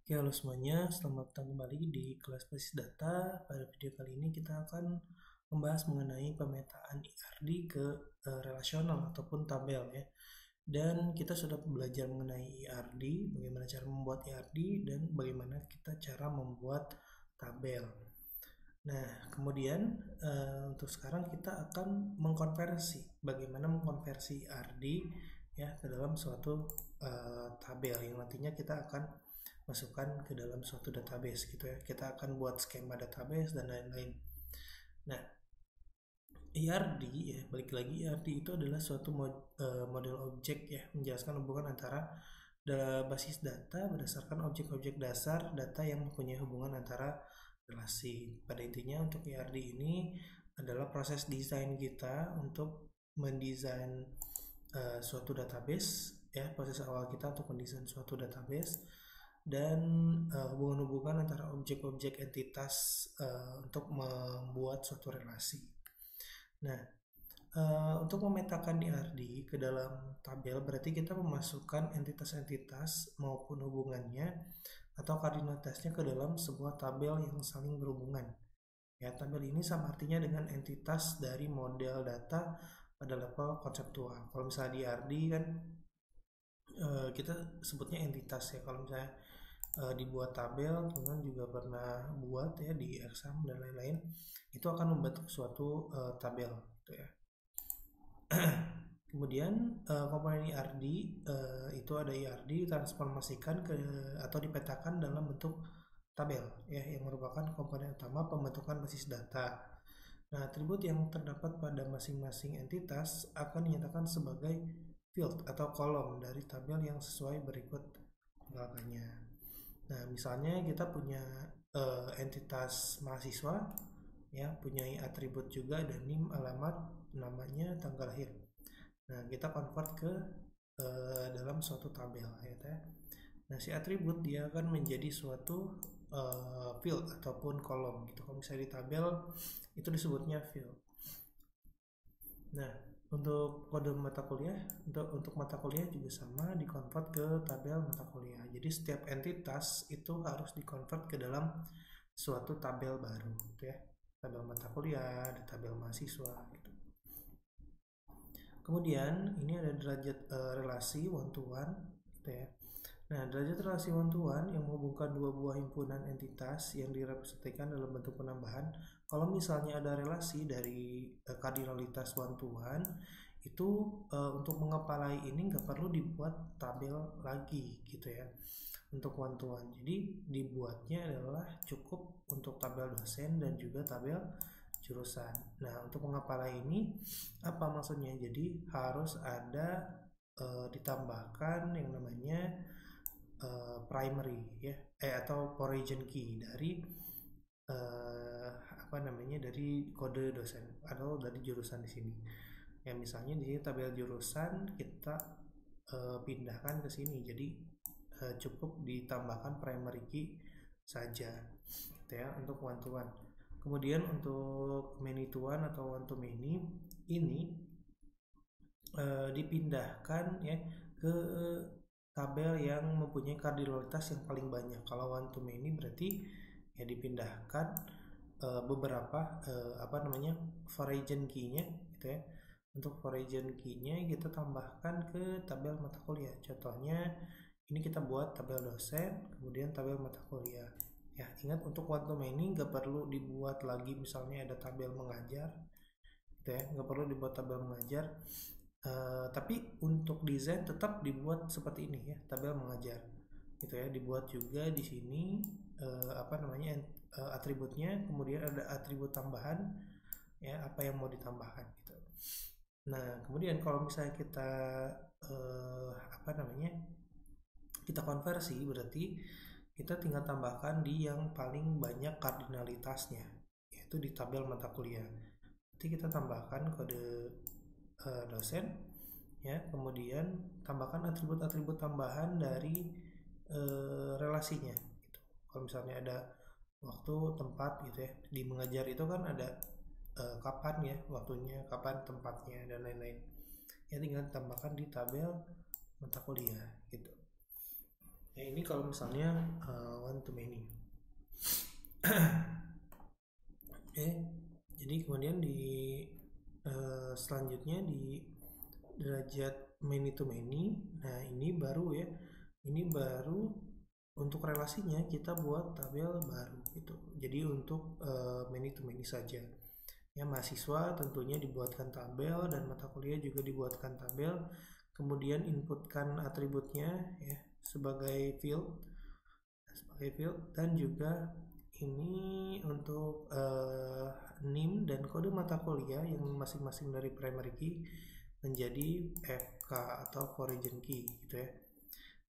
Oke, halo semuanya, selamat datang kembali di kelas basis data. Pada video kali ini kita akan membahas mengenai pemetaan IRD ke relasional ataupun tabel ya. Dan kita sudah belajar mengenai IRD, bagaimana cara membuat IRD dan bagaimana kita cara membuat tabel. Nah, kemudian untuk sekarang kita akan mengkonversi, bagaimana mengkonversi IRD ya ke dalam suatu tabel yang nantinya kita akan masukkan ke dalam suatu database gitu ya. Kita akan buat skema database dan lain-lain. Nah, IRD ya, balik lagi IRD itu adalah suatu model objek ya, menjelaskan hubungan antara basis data berdasarkan objek-objek dasar data yang mempunyai hubungan antara relasi. Pada intinya untuk IRD ini adalah proses desain kita untuk mendesain suatu database ya, proses awal kita untuk mendesain suatu database dan hubungan-hubungan antara objek-objek entitas untuk membuat suatu relasi. Nah, untuk memetakan IRD ke dalam tabel berarti kita memasukkan entitas-entitas maupun hubungannya atau koordinatasnya ke dalam sebuah tabel yang saling berhubungan. Ya, tabel ini sama artinya dengan entitas dari model data pada level konseptual. Kalau misalnya di IRD kan kita sebutnya entitas ya. Kalau misalnya dibuat tabel, teman-teman juga pernah buat ya di exam dan lain-lain, itu akan membentuk suatu tabel gitu ya. Kemudian komponen IRD itu ada IRD ditransformasikan ke atau dipetakan dalam bentuk tabel ya, yang merupakan komponen utama pembentukan basis data. Nah, atribut yang terdapat pada masing-masing entitas akan dinyatakan sebagai field atau kolom dari tabel yang sesuai berikut belakangnya. Nah, misalnya kita punya entitas mahasiswa ya, punya atribut juga dan NIM, alamat, namanya, tanggal lahir. Nah, kita convert ke dalam suatu tabel ya. Nah, si atribut dia akan menjadi suatu field ataupun kolom gitu. Kalau misalnya di tabel itu disebutnya field. Nah, untuk kode mata kuliah, untuk mata kuliah juga sama, dikonvert ke tabel mata kuliah. Jadi setiap entitas itu harus dikonvert ke dalam suatu tabel baru gitu ya. Tabel mata kuliah, ada tabel mahasiswa gitu. Kemudian ini ada derajat relasi one to one gitu ya. Nah, derajat relasi one to one yang menghubungkan dua buah himpunan entitas yang direpresentasikan dalam bentuk penambahan. Kalau misalnya ada relasi dari kardinalitas one to one, itu untuk mengepalai ini nggak perlu dibuat tabel lagi gitu ya untuk one to one. Jadi dibuatnya adalah cukup untuk tabel dosen dan juga tabel jurusan. Nah, untuk mengepalai ini apa maksudnya? Jadi harus ada ditambahkan yang namanya primary ya, atau origin key dari dari kode dosen atau dari jurusan di sini. Ya, misalnya di sini tabel jurusan kita pindahkan ke sini, jadi cukup ditambahkan primary key saja gitu ya untuk one to one. Kemudian untuk many to one atau one to many ini dipindahkan ya ke tabel yang mempunyai kardinalitas yang paling banyak. Kalau one to many berarti ya dipindahkan beberapa origin key-nya gitu ya. Untuk origin key-nya kita tambahkan ke tabel mata kuliah. Contohnya ini kita buat tabel dosen, kemudian tabel mata kuliah. Ya, ingat untuk one to many nggak perlu dibuat lagi misalnya ada tabel mengajar gitu ya, nggak perlu dibuat tabel mengajar. Tapi untuk desain tetap dibuat seperti ini ya, tabel mengajar gitu ya, dibuat juga di sini atributnya, kemudian ada atribut tambahan ya, apa yang mau ditambahkan gitu. Nah, kemudian kalau misalnya kita kita konversi, berarti kita tinggal tambahkan di yang paling banyak kardinalitasnya, yaitu di tabel mata kuliah. Nanti kita tambahkan kode dosen ya, kemudian tambahkan atribut-atribut tambahan dari relasinya gitu. Kalau misalnya ada waktu, tempat gitu ya, di mengajar itu kan ada kapan ya waktunya, kapan tempatnya dan lain-lain ya, tinggal tambahkan di tabel mata kuliah gitu ya. Ini kalau misalnya one to many. Oke, jadi kemudian di selanjutnya di derajat many to many. Nah, ini baru ya. Ini baru untuk relasinya kita buat tabel baru gitu. Jadi untuk many to many saja. Ya, mahasiswa tentunya dibuatkan tabel dan mata kuliah juga dibuatkan tabel. Kemudian inputkan atributnya ya sebagai field dan juga ini untuk NIM dan kode mata kuliah yang masing-masing dari primary key menjadi FK atau foreign key gitu ya.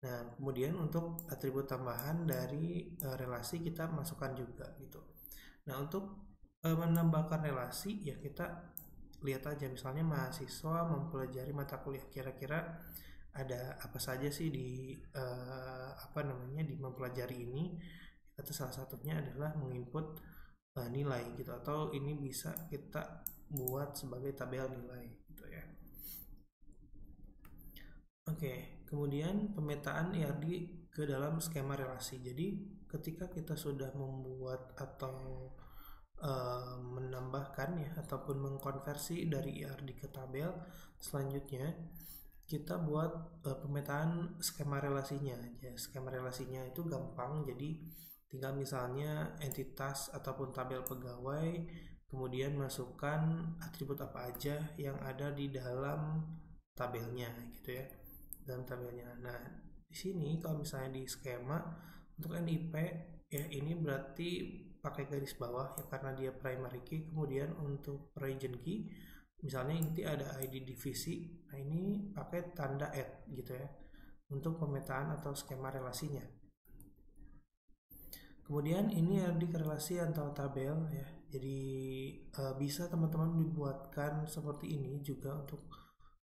Nah, kemudian untuk atribut tambahan dari relasi kita masukkan juga gitu. Nah, untuk menambahkan relasi ya kita lihat aja, misalnya mahasiswa mempelajari mata kuliah, kira-kira ada apa saja sih di di mempelajari ini. Itu salah satunya adalah menginput nilai gitu, atau ini bisa kita buat sebagai tabel nilai gitu ya. Oke, kemudian pemetaan IRD ke dalam skema relasi. Jadi ketika kita sudah membuat atau menambahkan ya ataupun mengkonversi dari IRD ke tabel, selanjutnya kita buat pemetaan skema relasinya aja. Skema relasinya itu gampang, jadi tinggal misalnya entitas ataupun tabel pegawai, kemudian masukkan atribut apa aja yang ada di dalam tabelnya gitu ya, dalam tabelnya. Nah, di sini kalau misalnya di skema untuk NIP ya ini berarti pakai garis bawah ya karena dia primary key. Kemudian untuk region key misalnya inti ada ID divisi, nah ini pakai tanda @ gitu ya untuk pemetaan atau skema relasinya. Kemudian ini ada di relasi antar tabel ya, jadi bisa teman-teman dibuatkan seperti ini juga untuk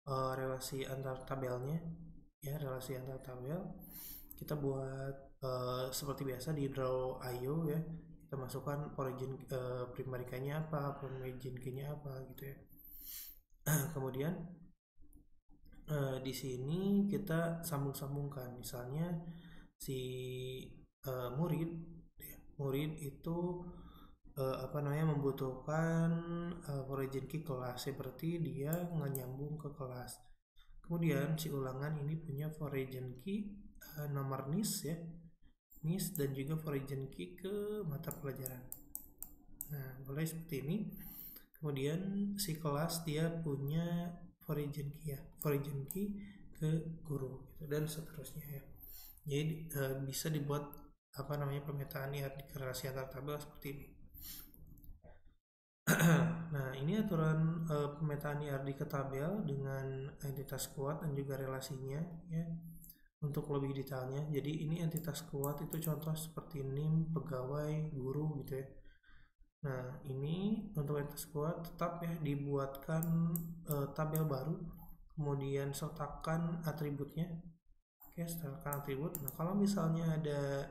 relasi antar tabelnya ya. Relasi antar tabel kita buat seperti biasa di draw.io ya, kita masukkan origin primary key-nya apa, origin key-nya apa gitu ya. Kemudian di sini kita sambung-sambungkan, misalnya si murid itu membutuhkan origin key kelas, seperti dia nggak nyambung ke kelas. Kemudian si ulangan ini punya origin key nomor NIS ya, NIS dan juga origin key ke mata pelajaran. Nah, boleh seperti ini. Kemudian si kelas dia punya origin key ya, origin key ke guru gitu, dan seterusnya ya. Jadi bisa dibuat pemetaan ya di relasi antar tabel seperti ini. Nah, ini aturan pemetaan IRD ke tabel dengan entitas kuat dan juga relasinya ya. Untuk lebih detailnya, jadi ini entitas kuat itu contoh seperti NIM, pegawai, guru gitu ya. Nah, ini untuk entitas kuat tetap ya dibuatkan tabel baru, kemudian sertakan atributnya. Oke, sertakan atribut. Nah, kalau misalnya ada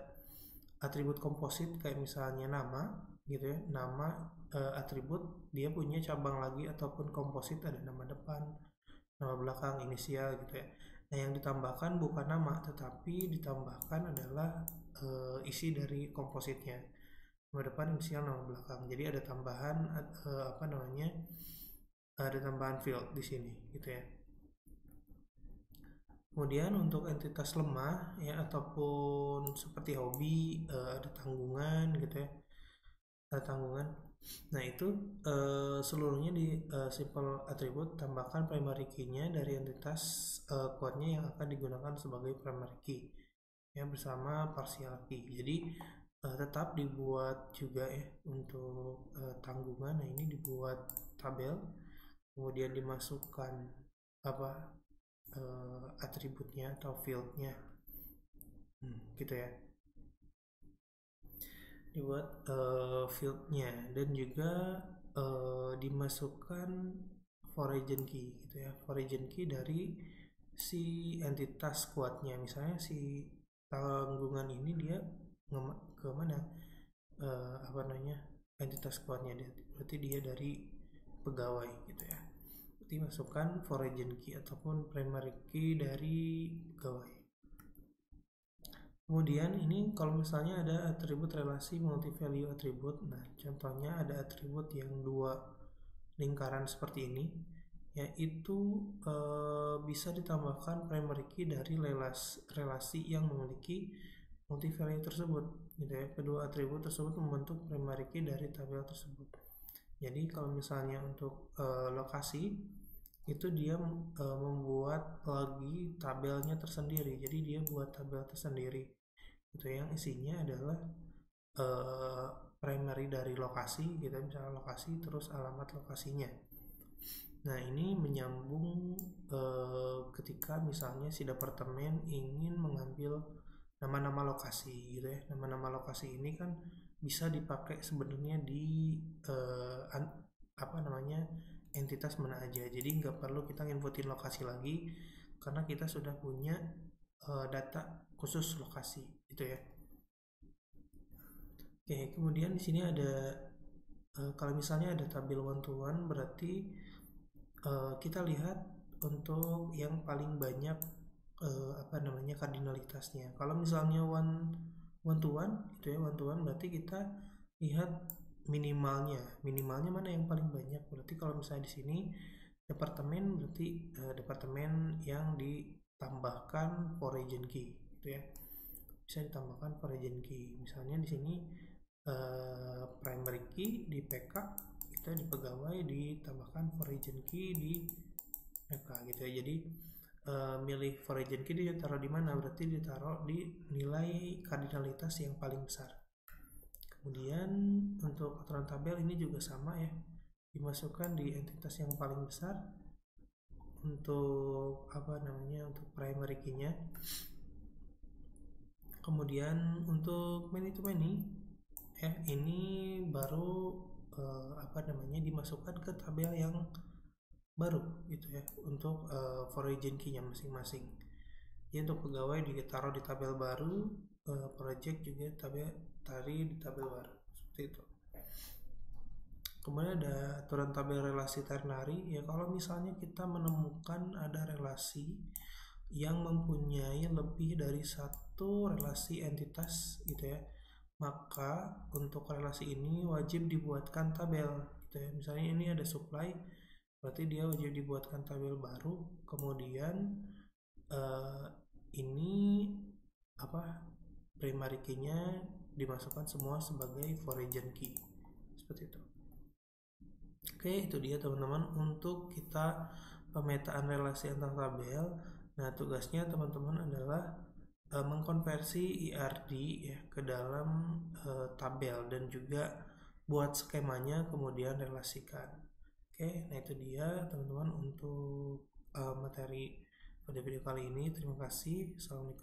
atribut komposit kayak misalnya nama gitu ya, nama atribut dia punya cabang lagi ataupun komposit, ada nama depan, nama belakang, inisial gitu ya. Nah, yang ditambahkan bukan nama tetapi ditambahkan adalah isi dari kompositnya, nama depan, inisial, nama belakang. Jadi ada tambahan ada tambahan field di sini gitu ya. Kemudian untuk entitas lemah ya ataupun seperti hobi, ada tanggungan gitu ya, ada tanggungan. Nah, itu seluruhnya di simple attribute tambahkan primary key-nya dari entitas kuatnya yang akan digunakan sebagai primary key ya bersama partial key. Jadi tetap dibuat juga ya untuk tanggungan. Nah, ini dibuat tabel, kemudian dimasukkan atributnya atau fieldnya gitu ya, dibuat fieldnya dan juga dimasukkan origin key gitu ya, origin key dari si entitas kuatnya. Misalnya si tanggungan ini dia ke mana entitas kuatnya dia, berarti dia dari pegawai gitu ya, berarti masukkan origin key ataupun primary key dari pegawai. Kemudian ini kalau misalnya ada atribut relasi multi-value atribut, nah contohnya ada atribut yang dua lingkaran seperti ini, yaitu bisa ditambahkan primary key dari relasi yang memiliki multi-value tersebut, gitu ya. Kedua atribut tersebut membentuk primary key dari tabel tersebut. Jadi kalau misalnya untuk lokasi itu dia membuat lagi tabelnya tersendiri, jadi dia buat tabel tersendiri itu yang isinya adalah primary dari lokasi, kita misalnya lokasi terus alamat lokasinya. Nah ini menyambung ketika misalnya si departemen ingin mengambil nama-nama lokasi gitu ya. Nama-nama lokasi ini kan bisa dipakai sebenarnya di entitas mana aja, jadi nggak perlu kita inputin lokasi lagi karena kita sudah punya data khusus lokasi gitu ya. Oke, kemudian di sini ada kalau misalnya ada tabel one to one berarti kita lihat untuk yang paling banyak kardinalitasnya. Kalau misalnya one to one itu ya, one to one berarti kita lihat minimalnya mana yang paling banyak. Berarti kalau misalnya di sini departemen berarti departemen yang ditambahkan for region key gitu ya, bisa ditambahkan for region key. Misalnya di sini primary key di PK kita di pegawai ditambahkan for region key di PK gitu ya. Jadi milih for region key ditaruh di mana, berarti ditaruh di nilai kardinalitas yang paling besar. Kemudian untuk aturan tabel ini juga sama ya, dimasukkan di entitas yang paling besar untuk untuk primary key-nya. Kemudian untuk many to many ini baru dimasukkan ke tabel yang baru gitu ya, untuk for region key-nya masing-masing. Jadi untuk pegawai ditaruh di tabel baru, project juga taruh di tabel baru seperti itu. Kemudian ada aturan tabel relasi ternary ya, kalau misalnya kita menemukan ada relasi yang mempunyai lebih dari satu relasi entitas gitu ya, maka untuk relasi ini wajib dibuatkan tabel gitu ya. Misalnya ini ada supply, berarti dia wajib dibuatkan tabel baru. Kemudian ini primary key-nya dimasukkan semua sebagai for region key seperti itu. Oke, itu dia teman-teman untuk kita pemetaan relasi antar tabel. Nah, tugasnya teman-teman adalah mengkonversi IRD ya ke dalam tabel dan juga buat skemanya kemudian relasikan. Oke, nah itu dia teman-teman untuk materi pada video kali ini. Terima kasih. Assalamualaikum.